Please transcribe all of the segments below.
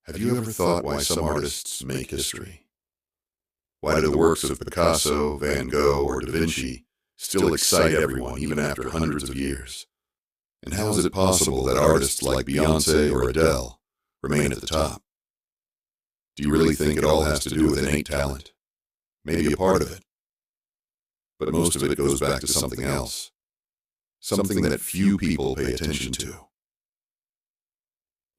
Have you ever thought why some artists make history? Why do the works of Picasso, Van Gogh, or Da Vinci still excite everyone even after hundreds of years? And how is it possible that artists like Beyoncé or Adele remain at the top? Do you really think it all has to do with innate talent? Maybe a part of it. But most of it goes back to something else. Something that few people pay attention to.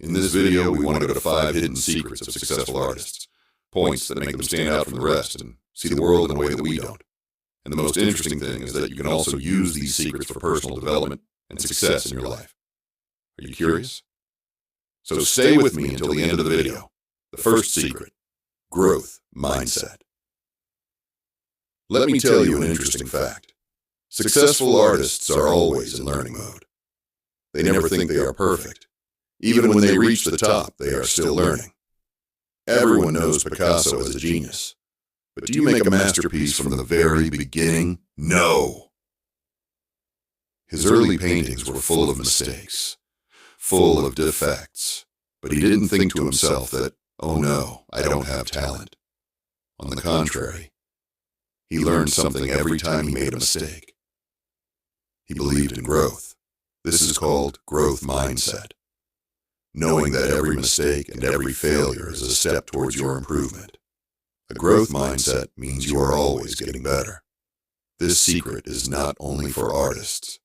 In this video, we want to go to 5 hidden secrets of successful artists, points that make them stand out from the rest and see the world in a way that we don't. And the most interesting thing is that you can also use these secrets for personal development and success in your life. Are you curious? So stay with me until the end of the video. The first secret: growth mindset. Let me tell you an interesting fact. Successful artists are always in learning mode. They never think they are perfect. Even when they reach the top, they are still learning. Everyone knows Picasso is a genius. But do you make a masterpiece from the very beginning? No! His early paintings were full of mistakes, full of defects. But he didn't think to himself that, oh no, I don't have talent. On the contrary, he learned something every time he made a mistake. He believed in growth. This is called growth mindset. Knowing that every mistake and every failure is a step towards your improvement. A growth mindset means you are always getting better. This secret is not only for artists.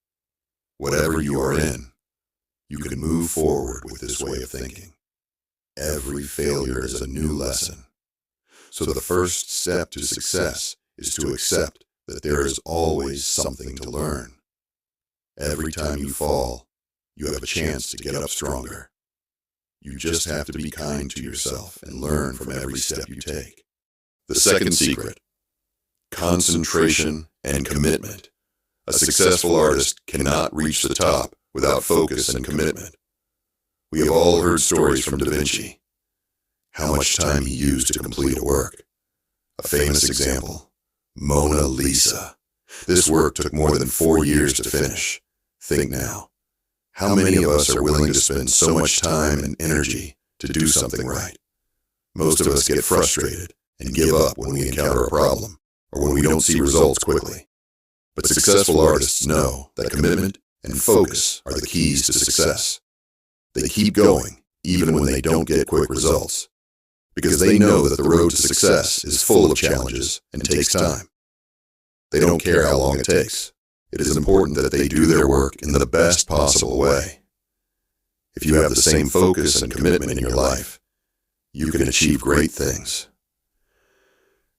Whatever you are in, you can move forward with this way of thinking. Every failure is a new lesson. So the first step to success is to accept that there is always something to learn. Every time you fall, you have a chance to get up stronger. You just have to be kind to yourself and learn from every step you take. The second secret: concentration and commitment. A successful artist cannot reach the top without focus and commitment. We have all heard stories from Da Vinci. How much time he used to complete a work. A famous example: Mona Lisa. This work took more than 4 years to finish. Think now. How many of us are willing to spend so much time and energy to do something right? Most of us get frustrated and give up when we encounter a problem or when we don't see results quickly. But successful artists know that commitment and focus are the keys to success. They keep going even when they don't get quick results, because they know that the road to success is full of challenges and takes time. They don't care how long it takes. It is important that they do their work in the best possible way. If you have the same focus and commitment in your life, you can achieve great things.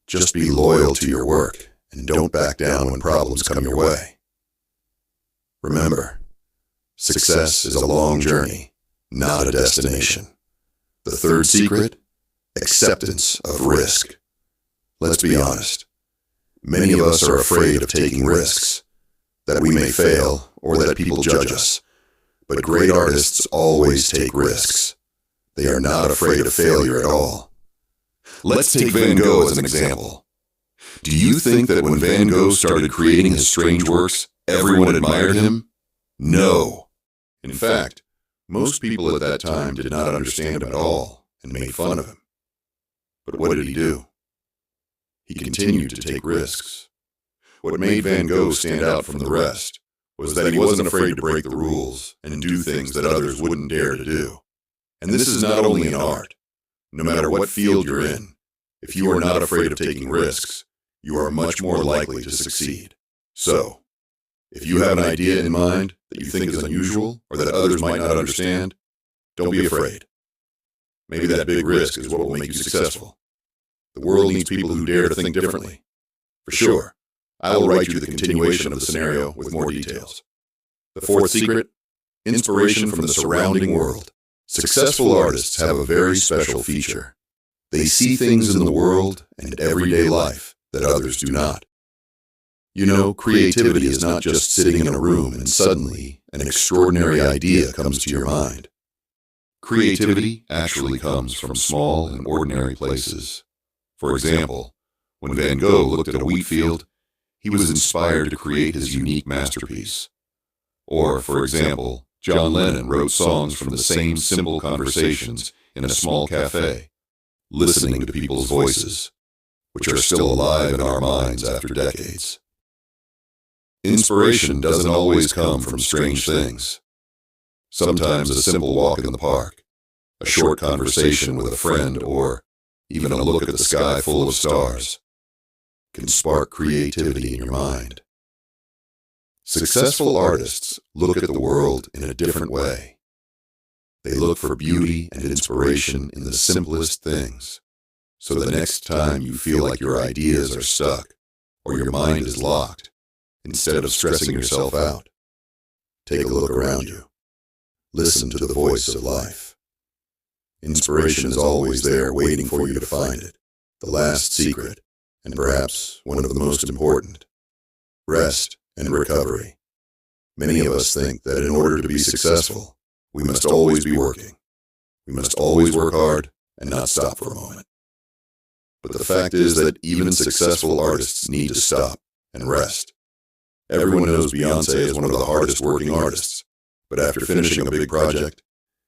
Just be loyal to your work and don't back down when problems come your way. Remember, success is a long journey, not a destination. The third secret: acceptance of risk. Let's be honest. Many of us are afraid of taking risks. That we may fail, or that people judge us. But great artists always take risks. They are not afraid of failure at all. Let's take Van Gogh as an example. Do you think that when Van Gogh started creating his strange works, everyone admired him? No. In fact, most people at that time did not understand him at all and made fun of him. But what did he do? He continued to take risks. What made Van Gogh stand out from the rest was that he wasn't afraid to break the rules and do things that others wouldn't dare to do. And this is not only in art. No matter what field you're in, if you are not afraid of taking risks, you are much more likely to succeed. So, if you have an idea in mind that you think is unusual or that others might not understand, don't be afraid. Maybe that big risk is what will make you successful. The world needs people who dare to think differently. For sure. I will write you the continuation of the scenario with more details. The fourth secret: inspiration from the surrounding world. Successful artists have a very special feature. They see things in the world and everyday life that others do not. You know, creativity is not just sitting in a room and suddenly an extraordinary idea comes to your mind. Creativity actually comes from small and ordinary places. For example, when Van Gogh looked at a wheat field, he was inspired to create his unique masterpiece. Or, for example, John Lennon wrote songs from the same simple conversations in a small cafe, listening to people's voices, which are still alive in our minds after decades. Inspiration doesn't always come from strange things. Sometimes a simple walk in the park, a short conversation with a friend, or even a look at the sky full of stars can spark creativity in your mind. Successful artists look at the world in a different way. They look for beauty and inspiration in the simplest things. So the next time you feel like your ideas are stuck or your mind is locked, instead of stressing yourself out, take a look around you. Listen to the voice of life. Inspiration is always there waiting for you to find it. The last secret, and perhaps one of the most important: rest and recovery. Many of us think that in order to be successful, we must always be working. We must always work hard and not stop for a moment. But the fact is that even successful artists need to stop and rest. Everyone knows Beyoncé is one of the hardest working artists, but after finishing a big project,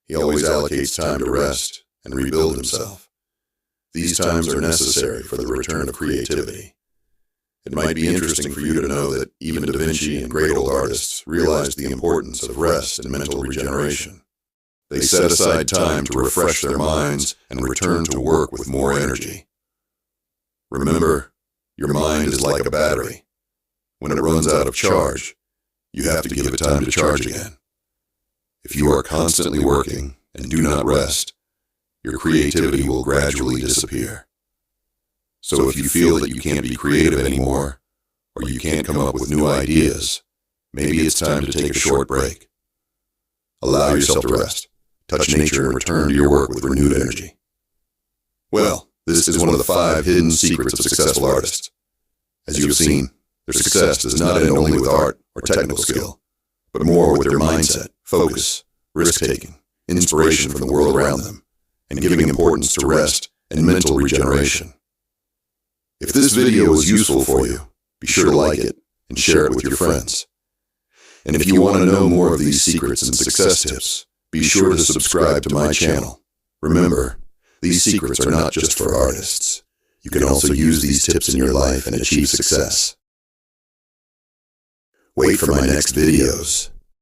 he always allocates time to rest and rebuild himself. These times are necessary for the return of creativity. It might be interesting for you to know that even Da Vinci and great old artists realized the importance of rest and mental regeneration. They set aside time to refresh their minds and return to work with more energy. Remember, your mind is like a battery. When it runs out of charge, you have to give it time to charge again. If you are constantly working and do not rest, your creativity will gradually disappear. So if you feel that you can't be creative anymore, or you can't come up with new ideas, maybe it's time to take a short break. Allow yourself to rest, touch nature, and return to your work with renewed energy. Well, this is one of the 5 hidden secrets of successful artists. As you have seen, their success does not end only with art or technical skill, but more with their mindset, focus, risk-taking, inspiration from the world around them, and giving importance to rest and mental regeneration. If this video was useful for you, be sure to like it and share it with your friends. And if you want to know more of these secrets and success tips, be sure to subscribe to my channel. Remember, these secrets are not just for artists. You can also use these tips in your life and achieve success. Wait for my next videos.